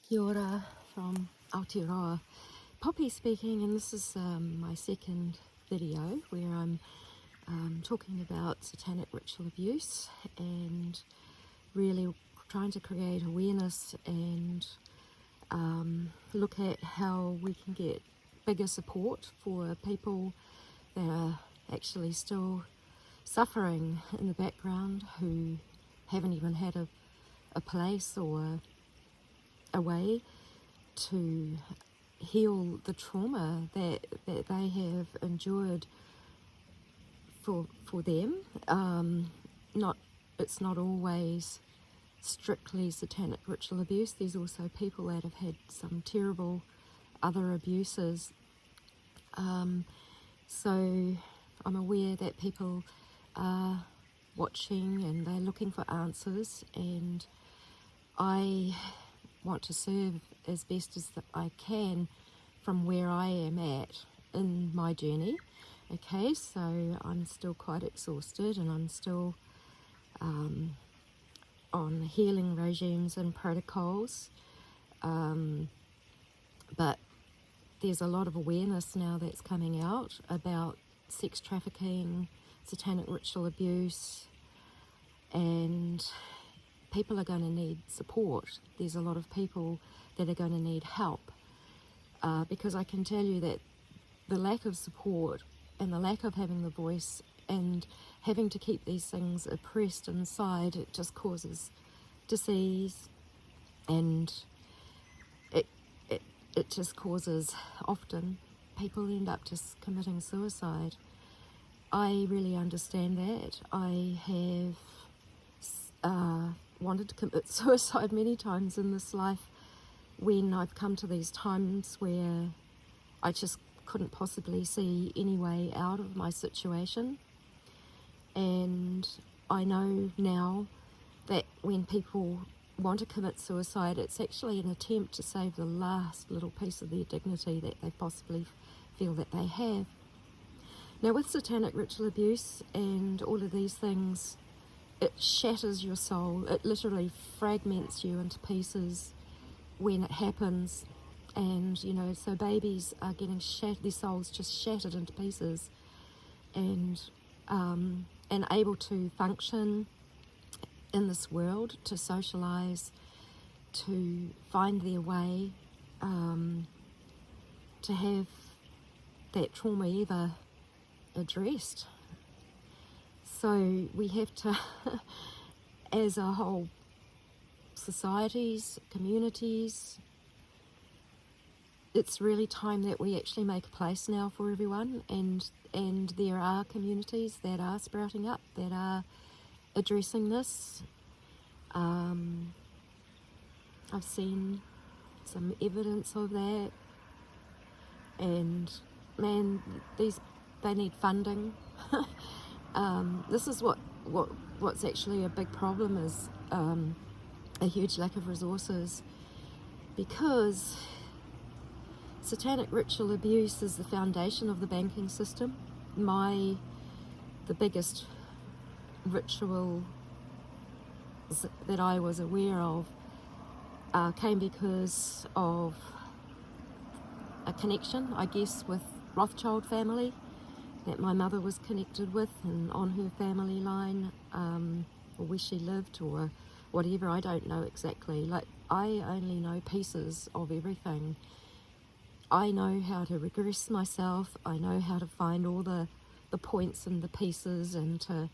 Kia ora from Aotearoa. Poppy speaking, and this is my second video where I'm talking about satanic ritual abuse and really trying to create awareness and look at how we can get bigger support for people that are actually still suffering in the background, who haven't even had a place or a way to heal the trauma that they have endured for them. It's not always strictly satanic ritual abuse. There's also people that have had some terrible other abuses. So I'm aware that people are watching and they're looking for answers, and I want to serve as best as I can from where I am at in my journey. Okay, so I'm still quite exhausted and I'm still on healing regimes and protocols, but there's a lot of awareness now that's coming out about sex trafficking, satanic ritual abuse, and people are going to need support. There's a lot of people that are going to need help, because I can tell you that the lack of support and the lack of having the voice and having to keep these things oppressed inside, it just causes disease, and it just causes, often people end up just committing suicide. I really understand that. I have wanted to commit suicide many times in this life when I've come to these times where I just couldn't possibly see any way out of my situation. And I know now that when people want to commit suicide, it's actually an attempt to save the last little piece of their dignity that they possibly feel that they have. Now, with satanic ritual abuse and all of these things, it shatters your soul. It literally fragments you into pieces when it happens. And, you know, so babies are getting their souls just shattered into pieces, and able to function in this world, to socialize, to find their way, to have that trauma ever addressed. So we have to, as a whole, societies, communities, it's really time that we actually make a place now for everyone, and there are communities that are sprouting up, that are addressing this. I've seen some evidence of that, and man, they need funding. This is what's actually a big problem, is a huge lack of resources, because satanic ritual abuse is the foundation of the banking system. The biggest ritual that I was aware of came because of a connection, I guess, with Rothschild family that my mother was connected with, and on her family line, or where she lived or whatever, I don't know exactly. Like, I only know pieces of everything. I know how to regress myself. I know how to find all the points and the pieces, and to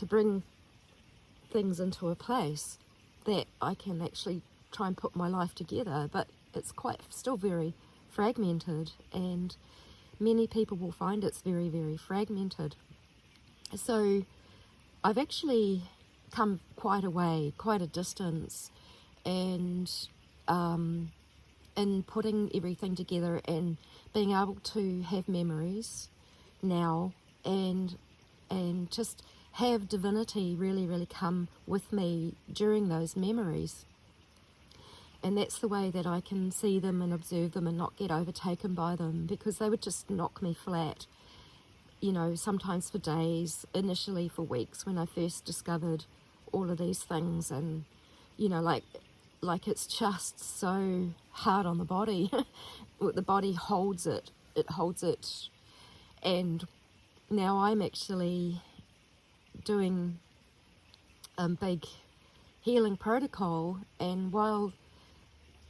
bring things into a place that I can actually try and put my life together. But it's still very fragmented, and many people will find it's very, very fragmented. So I've actually come quite a distance, and in putting everything together and being able to have memories now, and just have divinity really, really come with me during those memories. And that's the way that I can see them and observe them and not get overtaken by them, because they would just knock me flat, you know, sometimes for days, initially for weeks, when I first discovered all of these things. And, you know, like, like it's just so hard on the body. The body holds it. It holds it. And now I'm actually doing a big healing protocol, and while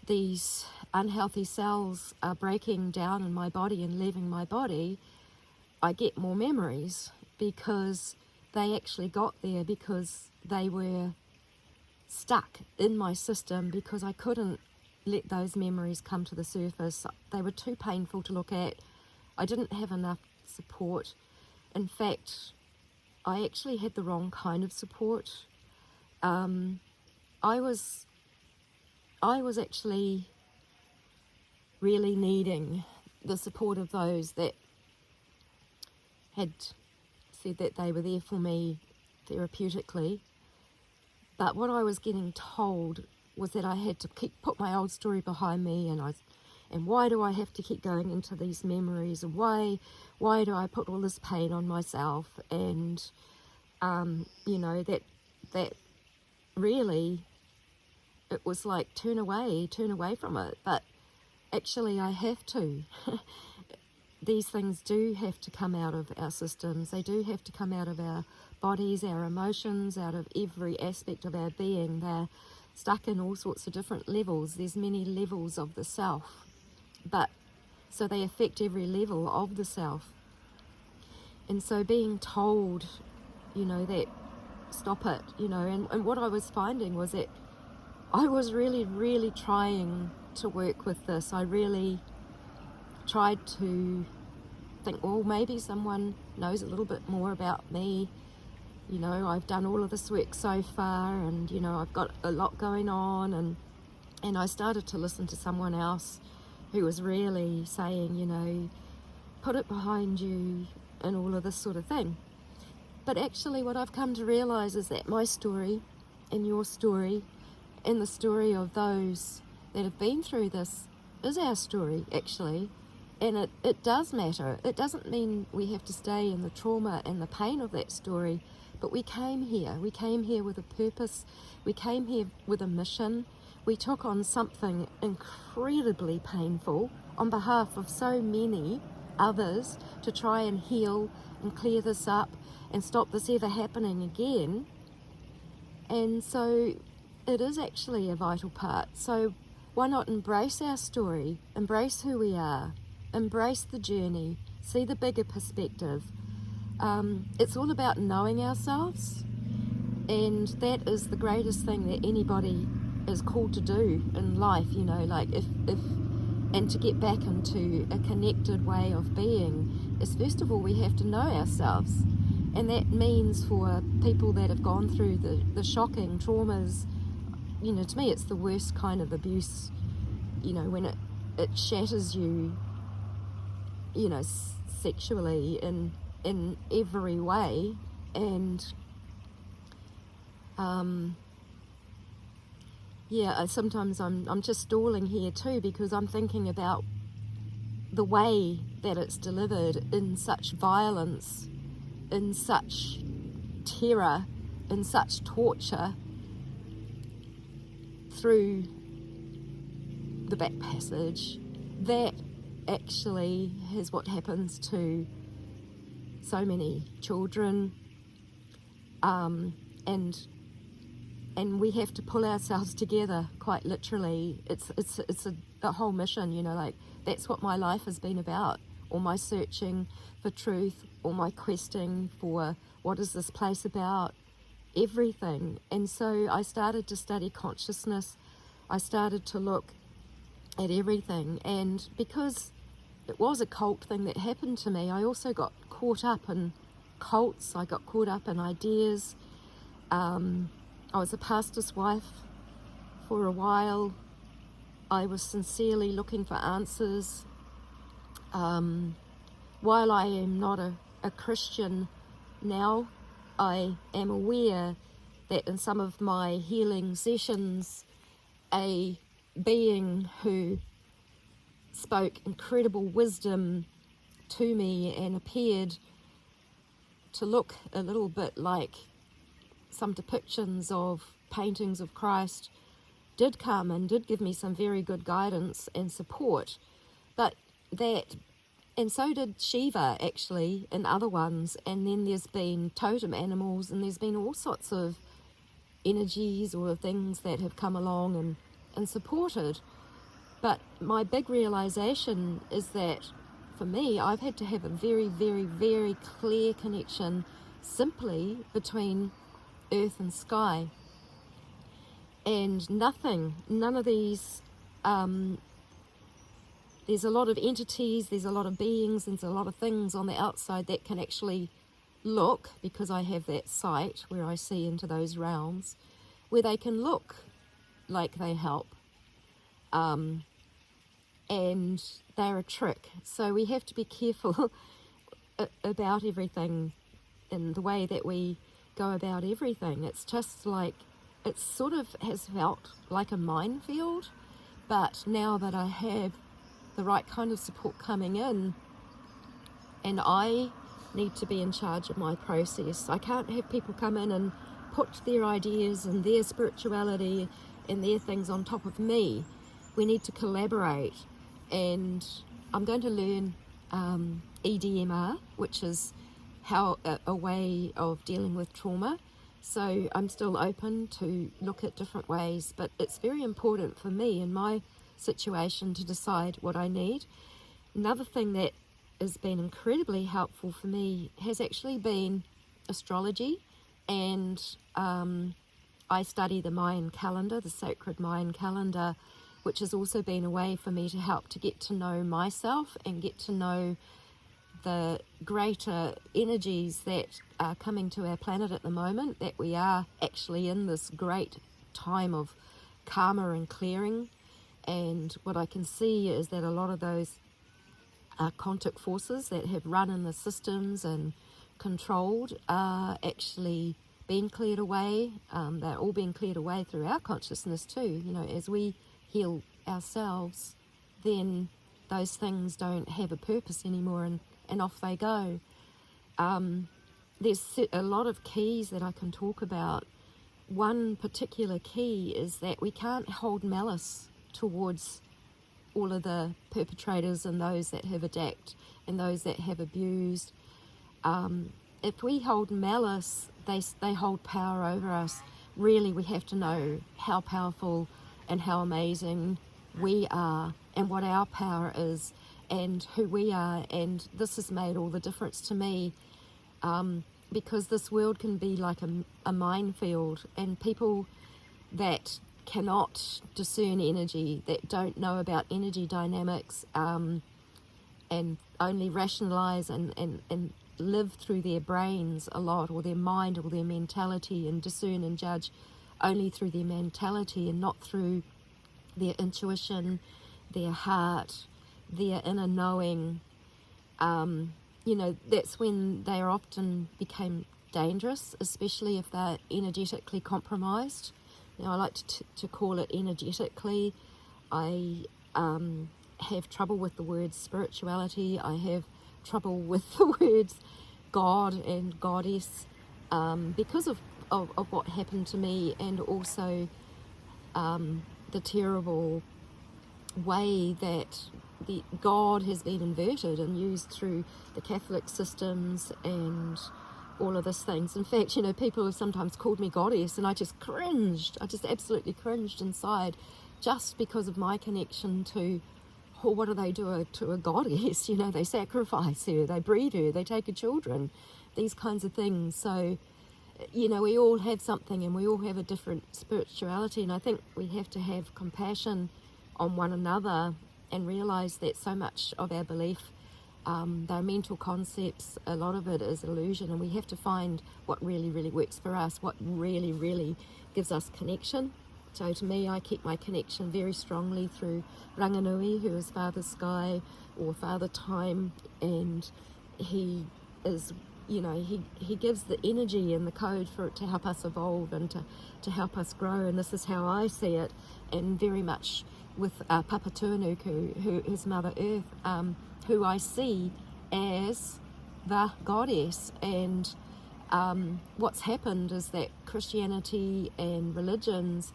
these unhealthy cells are breaking down in my body and leaving my body, I get more memories, because they actually got there because they were stuck in my system, because I couldn't let those memories come to the surface. They were too painful to look at. I didn't have enough support. In fact, I actually had the wrong kind of support. I was actually really needing the support of those that had said that they were there for me therapeutically. But what I was getting told was that I had to put my old story behind me, and why do I have to keep going into these memories, and why do I put all this pain on myself, and that really, it was like turn away from it. But actually I have to. These things do have to come out of our systems. They do have to come out of our bodies, our emotions, out of every aspect of our being. They're stuck in all sorts of different levels. There's many levels of the self, but so they affect every level of the self. And so being told, that stop it, and what I was finding was that I was really, really trying to work with this. I really tried to think, well, maybe someone knows a little bit more about me. I've done all of this work so far, and I've got a lot going on, and I started to listen to someone else who was really saying, put it behind you and all of this sort of thing. But actually what I've come to realize is that my story and your story and the story of those that have been through this is our story, actually. And it does matter. It doesn't mean we have to stay in the trauma and the pain of that story, but we came here. We came here with a purpose. We came here with a mission. We took on something incredibly painful on behalf of so many others to try and heal and clear this up and stop this ever happening again. And so it is actually a vital part. So why not embrace our story, embrace who we are, embrace the journey, see the bigger perspective. It's all about knowing ourselves, and that is the greatest thing that anybody is called to do in life, and to get back into a connected way of being is, first of all, we have to know ourselves. And that means for people that have gone through the shocking traumas, to me it's the worst kind of abuse, when it shatters you, sexually in every way. And sometimes I'm just stalling here too, because I'm thinking about the way that it's delivered in such violence, in such terror, in such torture, through the back passage. That actually is what happens to so many children, and we have to pull ourselves together, quite literally. It's a whole mission, that's what my life has been about, all my searching for truth, all my questing for what is this place about, everything. And so I started to study consciousness. I started to look at everything, and because it was a cult thing that happened to me, I also got caught up in cults. I got caught up in ideas. I was a pastor's wife for a while. I was sincerely looking for answers. While I am not a Christian now, I am aware that in some of my healing sessions, a being who spoke incredible wisdom to me and appeared to look a little bit like some depictions of paintings of Christ did come and did give me some very good guidance and support, but and so did Shiva actually in other ones, and then there's been totem animals, and there's been all sorts of energies or things that have come along and supported. But my big realization is that for me, I've had to have a very, very, very clear connection simply between earth and sky. And none of these, there's a lot of entities, there's a lot of beings, there's a lot of things on the outside that can actually look, because I have that sight where I see into those realms, where they can look like they help. And they're a trick. So we have to be careful about everything in the way that we go about everything. It's just like, it sort of has felt like a minefield, but now that I have the right kind of support coming in, and I need to be in charge of my process. I can't have people come in and put their ideas and their spirituality and their things on top of me. We need to collaborate. And I'm going to learn EDMR, which is a way of dealing with trauma. So I'm still open to look at different ways, but it's very important for me in my situation to decide what I need. Another thing that has been incredibly helpful for me has actually been astrology, and I study the Mayan calendar, the sacred Mayan calendar, which has also been a way for me to help to get to know myself and get to know the greater energies that are coming to our planet at the moment, that we are actually in this great time of karma and clearing. And what I can see is that a lot of those quantic forces that have run in the systems and controlled are actually being cleared away. They're all being cleared away through our consciousness too. You know, as we heal ourselves, then those things don't have a purpose anymore, and off they go. There's a lot of keys that I can talk about. One particular key is that we can't hold malice towards all of the perpetrators and those that have attacked and those that have abused. If we hold malice, they hold power over us. Really, we have to know how powerful and how amazing we are and what our power is and who we are. And this has made all the difference to me, because this world can be like a minefield, and people that cannot discern energy, that don't know about energy dynamics, and only rationalize and live through their brains a lot, or their mind, or their mentality, and discern and judge only through their mentality and not through their intuition, their heart, their inner knowing. You know, that's when they are often became dangerous, especially if they're energetically compromised. Now, I like to call it energetically. I have trouble with the word spirituality. I have trouble with the words God and Goddess, because of what happened to me, and also the terrible way that the God has been inverted and used through the Catholic systems and all of these things. In fact, you know, people have sometimes called me goddess, and I just cringed. I just absolutely cringed inside, just because of my connection to, oh, what do they do to a goddess? You know, they sacrifice her, they breed her, they take her children, these kinds of things. So, you know, we all have something, and we all have a different spirituality, and I think we have to have compassion on one another and realize that so much of our belief, they're mental concepts, a lot of it is illusion, and we have to find what really, really works for us, what really, really gives us connection. So to me, I keep my connection very strongly through Ranganui, who is Father Sky or Father Time, and he is, you know, he gives the energy and the code for it to help us evolve and to help us grow, and this is how I see it, and very much with Papa Tuanuku, who is Mother Earth, who I see as the goddess. And what's happened is that Christianity and religions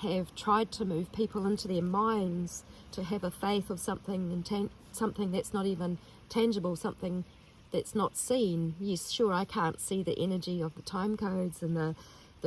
have tried to move people into their minds to have a faith of something something that's not even tangible, something that's not seen. Yes, sure, I can't see the energy of the time codes and the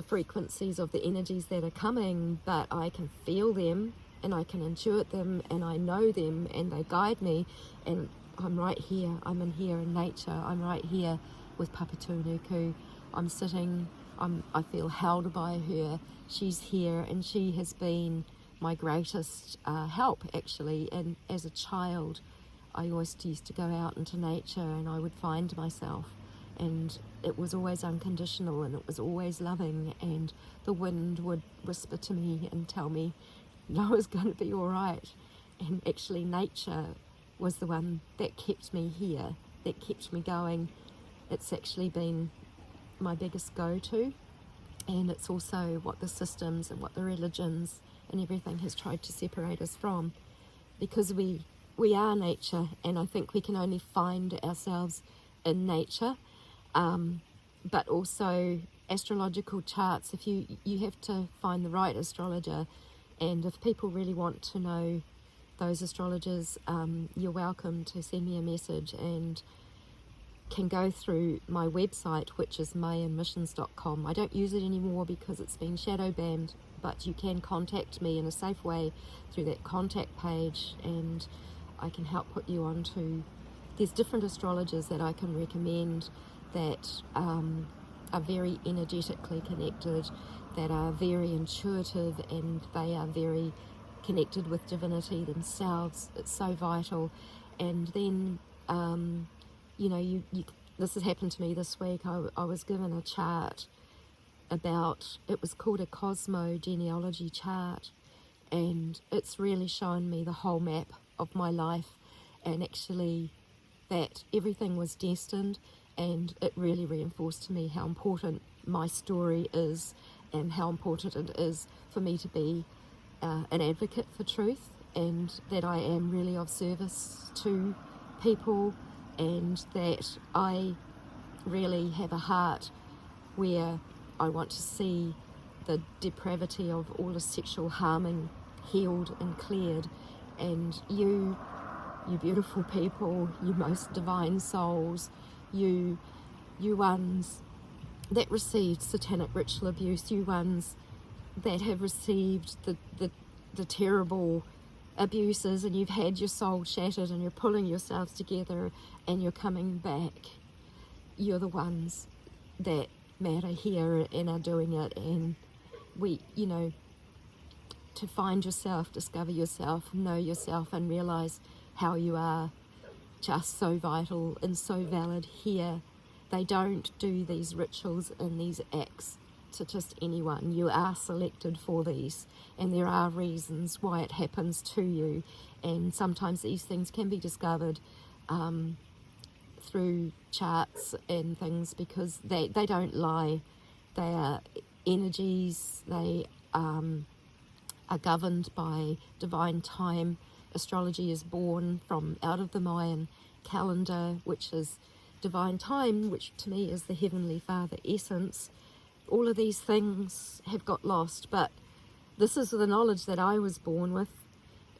frequencies of the energies that are coming, but I can feel them and I can intuit them and I know them and they guide me, and I'm right here, I'm in here in nature, I'm right here with Papatūnuku. I'm sitting, I feel held by her, she's here, and she has been my greatest help actually. And as a child I always used to go out into nature and I would find myself, and it was always unconditional and it was always loving, and the wind would whisper to me and tell me no, it's going to be all right. And actually nature was the one that kept me here, that kept me going. It's actually been my biggest go-to, and it's also what the systems and what the religions and everything has tried to separate us from, because we are nature, and I think we can only find ourselves in nature. But also astrological charts, if you have to find the right astrologer, and if people really want to know those astrologers, you're welcome to send me a message and can go through my website, which is mayanmissions.com. I don't use it anymore because it's been shadow banned, but you can contact me in a safe way through that contact page, and I can help put you on to, there's different astrologers that I can recommend that are very energetically connected, that are very intuitive, and they are very connected with divinity themselves. It's so vital. And then you this has happened to me this week. I was given a chart about, it was called a cosmogenealogy chart, and it's really shown me the whole map of my life, and actually that everything was destined. And it really reinforced to me how important my story is, and how important it is for me to be an advocate for truth, and that I am really of service to people, and that I really have a heart where I want to see the depravity of all the sexual harming healed and cleared. And you beautiful people, you most divine souls, you ones that received satanic ritual abuse, you ones that have received the terrible abuses, and you've had your soul shattered and you're pulling yourselves together and you're coming back. You're the ones that matter here and are doing it. And we, to find yourself, discover yourself, know yourself, and realize how you are just so vital and so valid here. They don't do these rituals and these acts to just anyone. You are selected for these, and there are reasons why it happens to you, and sometimes these things can be discovered through charts and things, because they don't lie. They are energies, they are governed by divine time. Astrology is born from out of the Mayan calendar, which is divine time, which to me is the Heavenly Father essence. All of these things have got lost, but this is the knowledge that I was born with,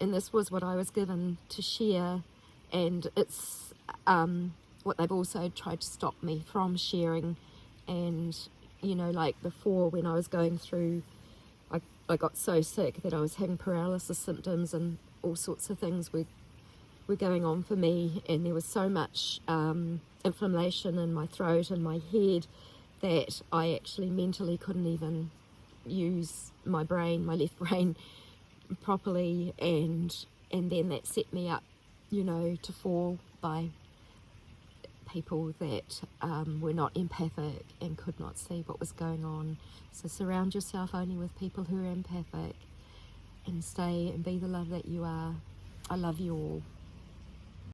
and this was what I was given to share, and it's what they've also tried to stop me from sharing. And like before, when I was going through, I got so sick that I was having paralysis symptoms, and all sorts of things were going on for me, and there was so much inflammation in my throat and my head that I actually mentally couldn't even use my brain, my left brain, properly, and then that set me up, to fall by people that were not empathic and could not see what was going on. So surround yourself only with people who are empathic, and stay and be the love that you are. I love you all.